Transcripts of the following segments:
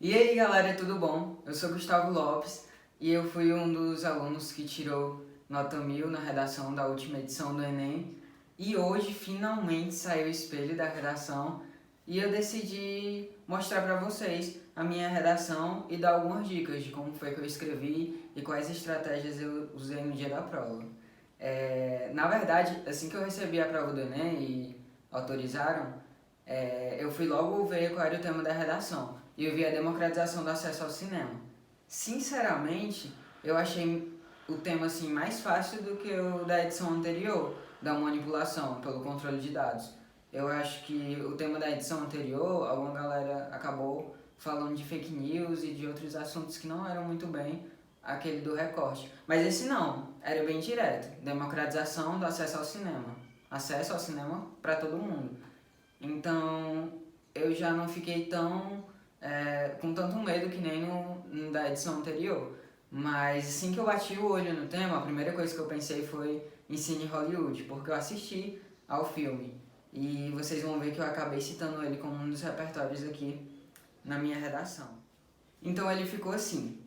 E aí galera, tudo bom? Eu sou Gustavo Lopes e eu fui um dos alunos que tirou nota 1000 na redação da última edição do Enem. E hoje finalmente saiu o espelho da redação e eu decidi mostrar para vocês a minha redação e dar algumas dicas de como foi que eu escrevi e quais estratégias eu usei no dia da prova. Na verdade, assim que eu recebi a prova do Enem e autorizaram, eu fui logo ver qual era o tema da redação e eu vi a democratização do acesso ao cinema. Sinceramente, eu achei o tema assim mais fácil do que o da edição anterior, da manipulação pelo controle de dados. Eu acho que o tema da edição anterior, alguma galera acabou falando de fake news e de outros assuntos que não eram muito bem aquele do recorte. Mas esse não, era bem direto, democratização do acesso ao cinema. Acesso ao cinema para todo mundo. Então eu já não fiquei com tanto medo que nem no da edição anterior. Mas assim que eu bati o olho no tema, a primeira coisa que eu pensei foi em Cine Hollywood, porque eu assisti ao filme. E vocês vão ver que eu acabei citando ele como um dos repertórios aqui na minha redação. Então ele ficou assim.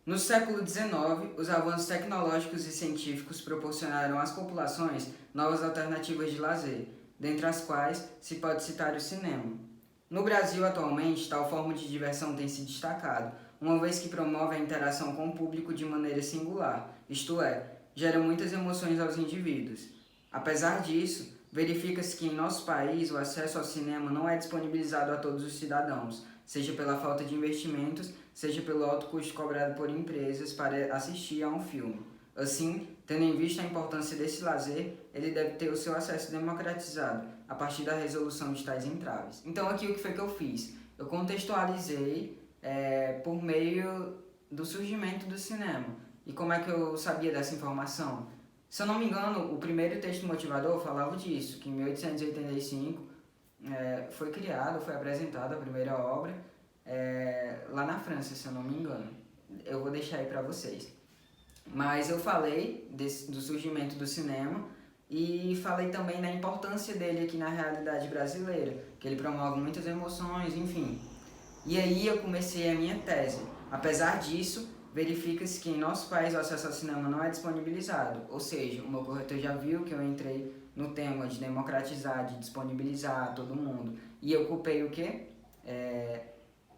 No século XIX, os avanços tecnológicos e científicos proporcionaram às populações novas alternativas de lazer, dentre as quais se pode citar o cinema. No Brasil, atualmente, tal forma de diversão tem se destacado, uma vez que promove a interação com o público de maneira singular, isto é, gera muitas emoções aos indivíduos. Apesar disso, verifica-se que em nosso país o acesso ao cinema não é disponibilizado a todos os cidadãos, seja pela falta de investimentos, seja pelo alto custo cobrado por empresas para assistir a um filme. Assim, tendo em vista a importância desse lazer, ele deve ter o seu acesso democratizado, a partir da resolução de tais entraves. Então aqui o que foi que eu fiz? Eu contextualizei por meio do surgimento do cinema. E como é que eu sabia dessa informação? Se eu não me engano, o primeiro texto motivador falava disso, que em 1885 foi criada, foi apresentada a primeira obra lá na França, se eu não me engano. Eu vou deixar aí para vocês. Mas eu falei do surgimento do cinema e falei também da importância dele aqui na realidade brasileira, que ele promove muitas emoções, enfim. E aí eu comecei a minha tese. Apesar disso, verifica-se que em nosso país o acesso ao cinema não é disponibilizado, ou seja, o meu corretor já viu que eu entrei no tema de democratizar, de disponibilizar a todo mundo. E eu culpei o quê?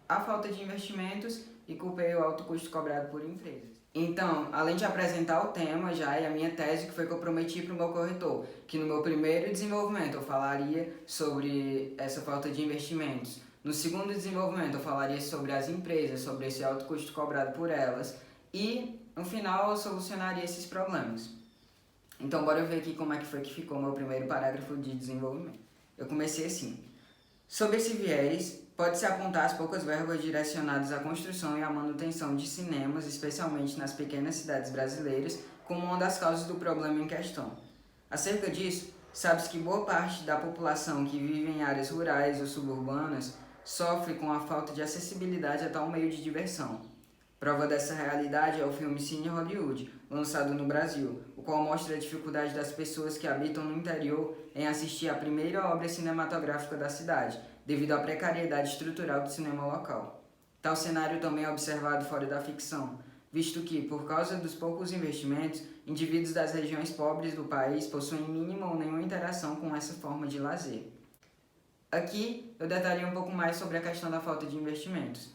A falta de investimentos e culpei o alto custo cobrado por empresas. Então, além de apresentar o tema já e a minha tese, que foi que eu prometi para o meu corretor, que no meu primeiro desenvolvimento eu falaria sobre essa falta de investimentos. No segundo desenvolvimento eu falaria sobre as empresas, sobre esse alto custo cobrado por elas. E, no final, eu solucionaria esses problemas. Então, bora ver aqui como é que foi que ficou o meu primeiro parágrafo de desenvolvimento. Eu comecei assim. Sob esse viés, pode-se apontar as poucas verbas direcionadas à construção e à manutenção de cinemas, especialmente nas pequenas cidades brasileiras, como uma das causas do problema em questão. Acerca disso, sabe-se que boa parte da população que vive em áreas rurais ou suburbanas sofre com a falta de acessibilidade a tal meio de diversão. Prova dessa realidade é o filme Cine Hollywood, lançado no Brasil, o qual mostra a dificuldade das pessoas que habitam no interior em assistir à primeira obra cinematográfica da cidade, devido à precariedade estrutural do cinema local. Tal cenário também é observado fora da ficção, visto que, por causa dos poucos investimentos, indivíduos das regiões pobres do país possuem mínima ou nenhuma interação com essa forma de lazer. Aqui eu detalhei um pouco mais sobre a questão da falta de investimentos.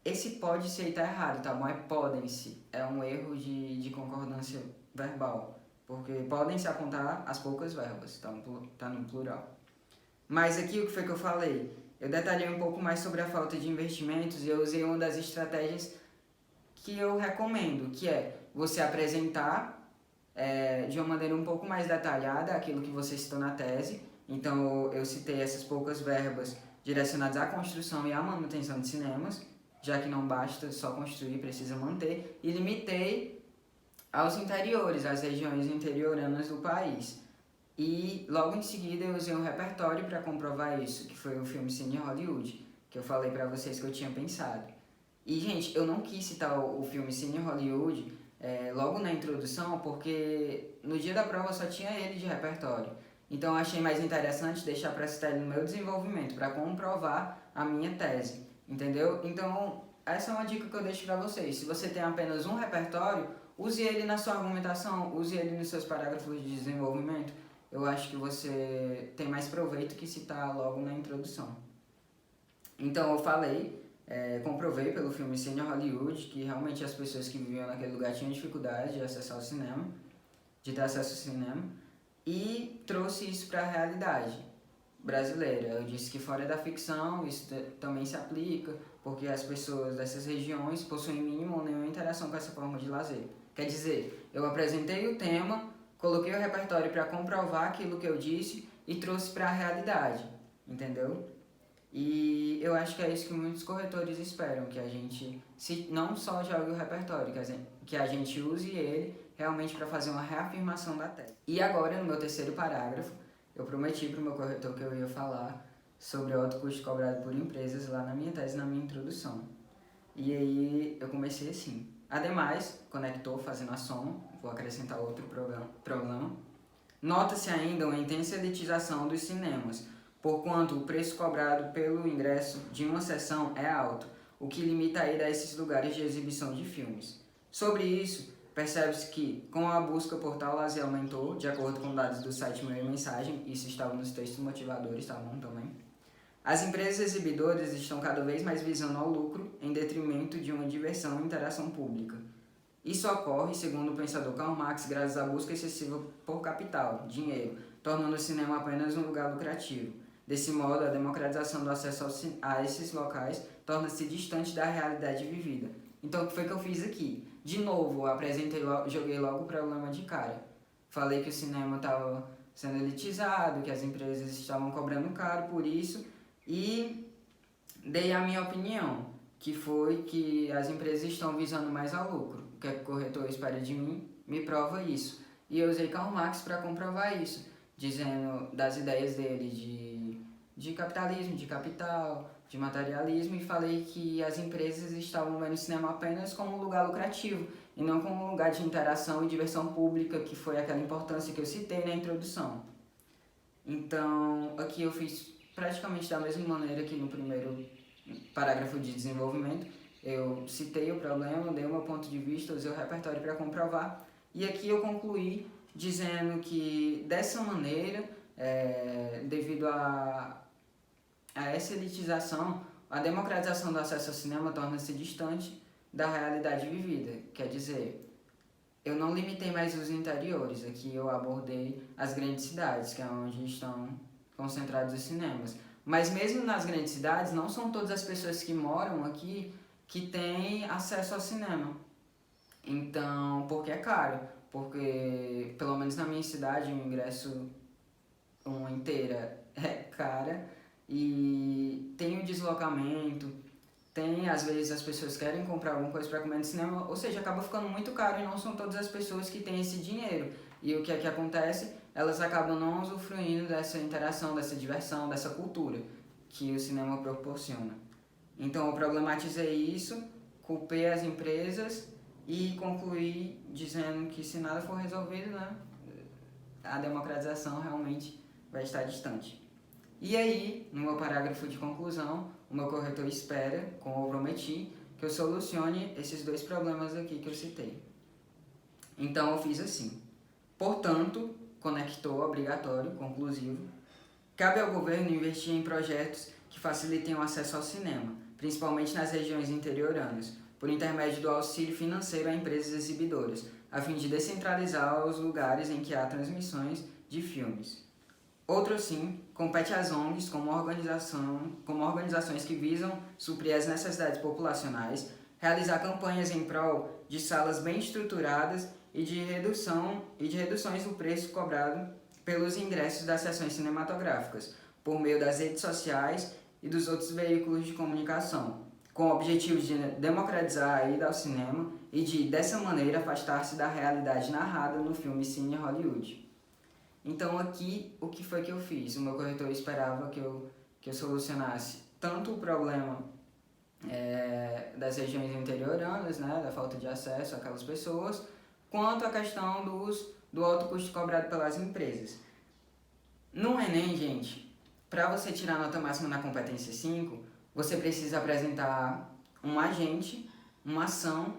Esse pode-se aí tá errado, tá bom? É podem-se. É um erro de concordância verbal. Porque podem-se apontar as poucas verbas, tá no plural. Mas aqui o que foi que eu falei? Eu detalhei um pouco mais sobre a falta de investimentos e eu usei uma das estratégias que eu recomendo, que é você apresentar de uma maneira um pouco mais detalhada aquilo que você citou na tese. Então eu citei essas poucas verbas direcionadas à construção e à manutenção de cinemas, já que não basta só construir, precisa manter, e limitei aos interiores, às regiões interioranas do país. E logo em seguida eu usei um repertório para comprovar isso, que foi o filme Cine Hollywood, que eu falei para vocês que eu tinha pensado. E, gente, eu não quis citar o filme Cine Hollywood logo na introdução, porque no dia da prova só tinha ele de repertório. Então eu achei mais interessante deixar para citar ele no meu desenvolvimento, para comprovar a minha tese. entendeu? Então, essa é uma dica que eu deixo para vocês. Se você tem apenas um repertório, use ele na sua argumentação, use ele nos seus parágrafos de desenvolvimento. Eu acho que você tem mais proveito que citar logo na introdução. Então, eu falei, comprovei pelo filme Cine Hollywood que realmente as pessoas que viviam naquele lugar tinham dificuldade de acessar o cinema, de ter acesso ao cinema, e trouxe isso para a realidade brasileira. Eu disse que fora da ficção isso também se aplica, porque as pessoas dessas regiões possuem mínima ou nenhuma interação com essa forma de lazer. Quer dizer, eu apresentei o tema, coloquei o repertório para comprovar aquilo que eu disse e trouxe para a realidade, entendeu? E eu acho que é isso que muitos corretores esperam, que a gente não só jogue o repertório, que a gente use ele realmente para fazer uma reafirmação da tese. E agora, no meu terceiro parágrafo, eu prometi para o meu corretor que eu ia falar sobre o alto custo cobrado por empresas lá na minha tese, na minha introdução. E aí eu comecei assim. Ademais, conectou fazendo a soma, vou acrescentar outro problema. Nota-se ainda uma intensa elitização dos cinemas, porquanto o preço cobrado pelo ingresso de uma sessão é alto, o que limita a ida a esses lugares de exibição de filmes. Sobre isso, percebe-se que, com a busca por tal lazer aumentou, de acordo com dados do site Meu e Mensagem, isso estava nos textos motivadores, tá bom também. As empresas exibidoras estão cada vez mais visando ao lucro, em detrimento de uma diversão e interação pública. Isso ocorre, segundo o pensador Karl Marx, graças à busca excessiva por capital, dinheiro, tornando o cinema apenas um lugar lucrativo. Desse modo, a democratização do acesso a esses locais torna-se distante da realidade vivida. Então, o que foi que eu fiz aqui? De novo, joguei logo o problema de cara. Falei que o cinema estava sendo elitizado, que as empresas estavam cobrando caro por isso e dei a minha opinião, que foi que as empresas estão visando mais ao lucro. O que é que o corretor espera de mim? Me prova isso. E eu usei Karl Marx para comprovar isso, dizendo das ideias dele de capitalismo, de capital, de materialismo, e falei que as empresas estavam vendo o cinema apenas como um lugar lucrativo e não como um lugar de interação e diversão pública, que foi aquela importância que eu citei na introdução. Então, aqui eu fiz praticamente da mesma maneira que no primeiro parágrafo de desenvolvimento. Eu citei o problema, dei o meu ponto de vista, usei o repertório para comprovar, e aqui eu concluí dizendo que dessa maneira, devido a essa elitização, a democratização do acesso ao cinema torna-se distante da realidade vivida. Quer dizer, eu não limitei mais os interiores, aqui eu abordei as grandes cidades, que é onde estão concentrados os cinemas. Mas mesmo nas grandes cidades, não são todas as pessoas que moram aqui que têm acesso ao cinema. Então, porque é caro, porque pelo menos na minha cidade o ingresso uma inteira é cara e tem o deslocamento, tem às vezes as pessoas querem comprar alguma coisa para comer no cinema, ou seja, acaba ficando muito caro e não são todas as pessoas que têm esse dinheiro. E o que é que acontece? Elas acabam não usufruindo dessa interação, dessa diversão, dessa cultura que o cinema proporciona. Então eu problematizei isso, culpei as empresas e concluí dizendo que se nada for resolvido, né, a democratização realmente vai estar distante. E aí, no meu parágrafo de conclusão, o meu corretor espera, como eu prometi, que eu solucione esses dois problemas aqui que eu citei. Então eu fiz assim. Portanto, conector obrigatório, conclusivo, cabe ao governo investir em projetos que facilitem o acesso ao cinema, principalmente nas regiões interioranas, por intermédio do auxílio financeiro a empresas exibidoras, a fim de descentralizar os lugares em que há transmissões de filmes. Outro sim, compete às ONGs como organizações que visam suprir as necessidades populacionais, realizar campanhas em prol de salas bem estruturadas e de reduções do preço cobrado pelos ingressos das sessões cinematográficas, por meio das redes sociais e dos outros veículos de comunicação, com o objetivo de democratizar a ida ao cinema e de, dessa maneira, afastar-se da realidade narrada no filme Cine Hollywood. Então aqui, o que foi que eu fiz? O meu corretor esperava que eu solucionasse tanto o problema das regiões interioranas, né, da falta de acesso àquelas pessoas, quanto a questão do alto custo cobrado pelas empresas. No Enem, gente, para você tirar nota máxima na competência 5, você precisa apresentar um agente, uma ação,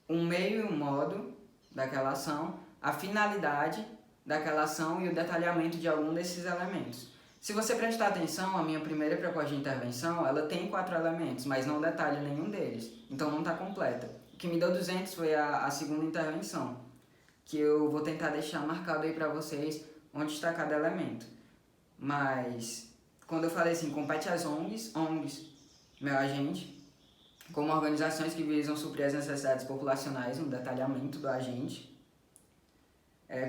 um meio e um modo daquela ação, a finalidade daquela ação e o detalhamento de algum desses elementos. Se você prestar atenção, a minha primeira proposta de intervenção, ela tem 4 elementos, mas não detalha nenhum deles, então não está completa. O que me deu 200 foi a segunda intervenção, que eu vou tentar deixar marcado aí para vocês onde está cada elemento. Mas, quando eu falei assim, compete às ONGs, meu agente, como organizações que visam suprir as necessidades populacionais, um detalhamento do agente.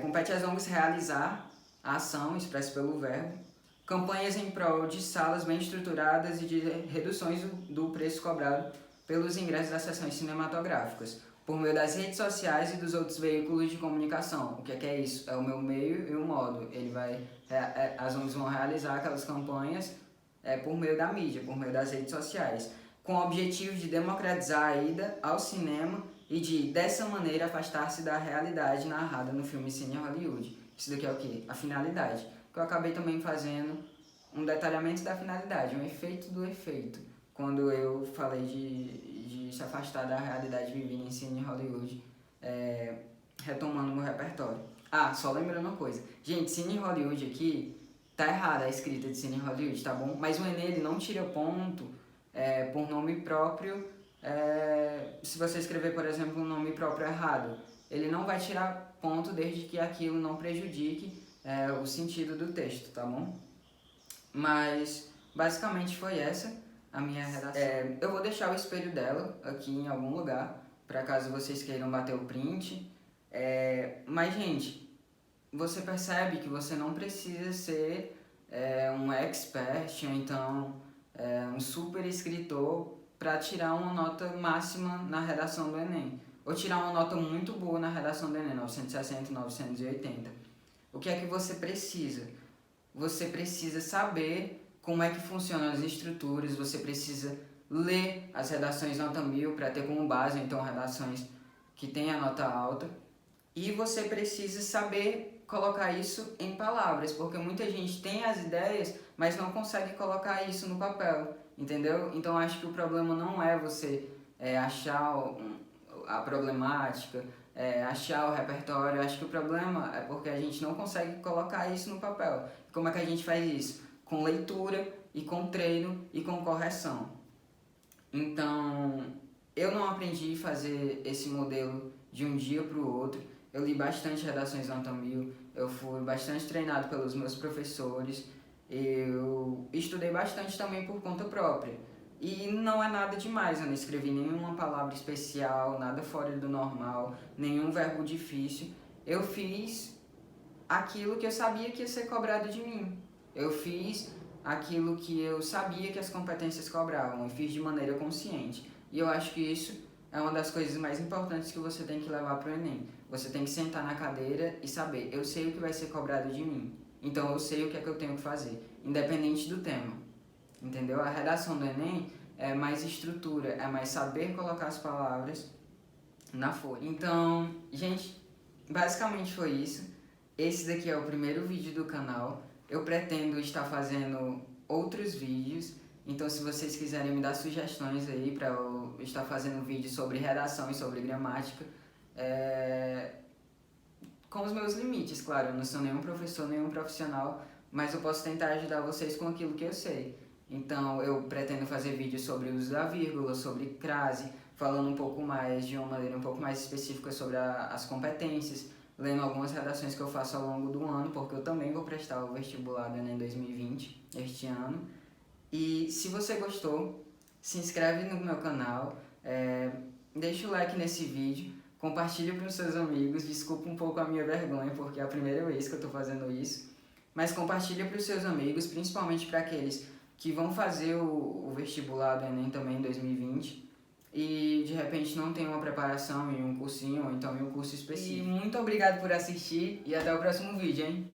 Compete às ONGs realizar a ação expressa pelo verbo, campanhas em prol de salas bem estruturadas e de reduções do preço cobrado pelos ingressos das sessões cinematográficas, por meio das redes sociais e dos outros veículos de comunicação. O que é isso? É o meu meio e o modo. As ONGs vão realizar aquelas campanhas por meio da mídia, por meio das redes sociais, com o objetivo de democratizar a ida ao cinema e de, dessa maneira, afastar-se da realidade narrada no filme Cine Hollywood. Isso daqui é o quê? A finalidade. Que eu acabei também fazendo um detalhamento da finalidade, um efeito do efeito, quando eu falei de se afastar da realidade vivida em Cine Hollywood, retomando meu repertório. Ah, só lembrando uma coisa. Gente, Cine Hollywood aqui, tá errada a escrita de Cine Hollywood, tá bom? Mas o Enem, ele não tira ponto por nome próprio. Se você escrever, por exemplo, um nome próprio errado, ele não vai tirar ponto desde que aquilo não prejudique o sentido do texto, tá bom? Mas basicamente foi essa a minha redação. Eu vou deixar o espelho dela aqui em algum lugar, para caso vocês queiram bater o print. Mas, gente, você percebe que você não precisa ser um expert ou então um super escritor para tirar uma nota máxima na redação do Enem, ou tirar uma nota muito boa na redação do Enem, 960, 980. O que é que você precisa? Você precisa saber como é que funcionam as estruturas, você precisa ler as redações nota 1000 para ter como base, então, redações que têm a nota alta, e você precisa saber colocar isso em palavras, porque muita gente tem as ideias, mas não consegue colocar isso no papel, entendeu? Então acho que o problema não é você achar a problemática, achar o repertório. Acho que o problema é porque a gente não consegue colocar isso no papel. Como é que a gente faz isso? Com leitura e com treino e com correção. Então, eu não aprendi a fazer esse modelo de um dia para o outro. Eu li bastante redações nota 1000, eu fui bastante treinado pelos meus professores, eu estudei bastante também por conta própria. E não é nada demais, eu não escrevi nenhuma palavra especial, nada fora do normal, nenhum verbo difícil. Eu fiz aquilo que eu sabia que ia ser cobrado de mim. Eu fiz aquilo que eu sabia que as competências cobravam, eu fiz de maneira consciente. E eu acho que isso é uma das coisas mais importantes que você tem que levar para o Enem. Você tem que sentar na cadeira e saber, eu sei o que vai ser cobrado de mim, então eu sei o que é que eu tenho que fazer, independente do tema. Entendeu? A redação do Enem é mais estrutura, é mais saber colocar as palavras na folha. Então, gente, basicamente foi isso. Esse daqui é o primeiro vídeo do canal. Eu pretendo estar fazendo outros vídeos, então se vocês quiserem me dar sugestões aí para eu estar fazendo vídeo sobre redação e sobre gramática, com os meus limites, claro, eu não sou nenhum professor, nenhum profissional, mas eu posso tentar ajudar vocês com aquilo que eu sei. Então eu pretendo fazer vídeos sobre o uso da vírgula, sobre crase, falando um pouco mais, de uma maneira um pouco mais específica sobre as competências, lendo algumas redações que eu faço ao longo do ano, porque eu também vou prestar o vestibular do Enem 2020, este ano. E se você gostou, se inscreve no meu canal, deixa o like nesse vídeo, compartilha para os seus amigos, desculpa um pouco a minha vergonha, porque é a primeira vez que eu estou fazendo isso, mas compartilha para os seus amigos, principalmente para aqueles que vão fazer o vestibular do Enem também em 2020 e de repente não tem uma preparação em um cursinho ou então em um curso específico. E muito obrigado por assistir e até o próximo vídeo, hein?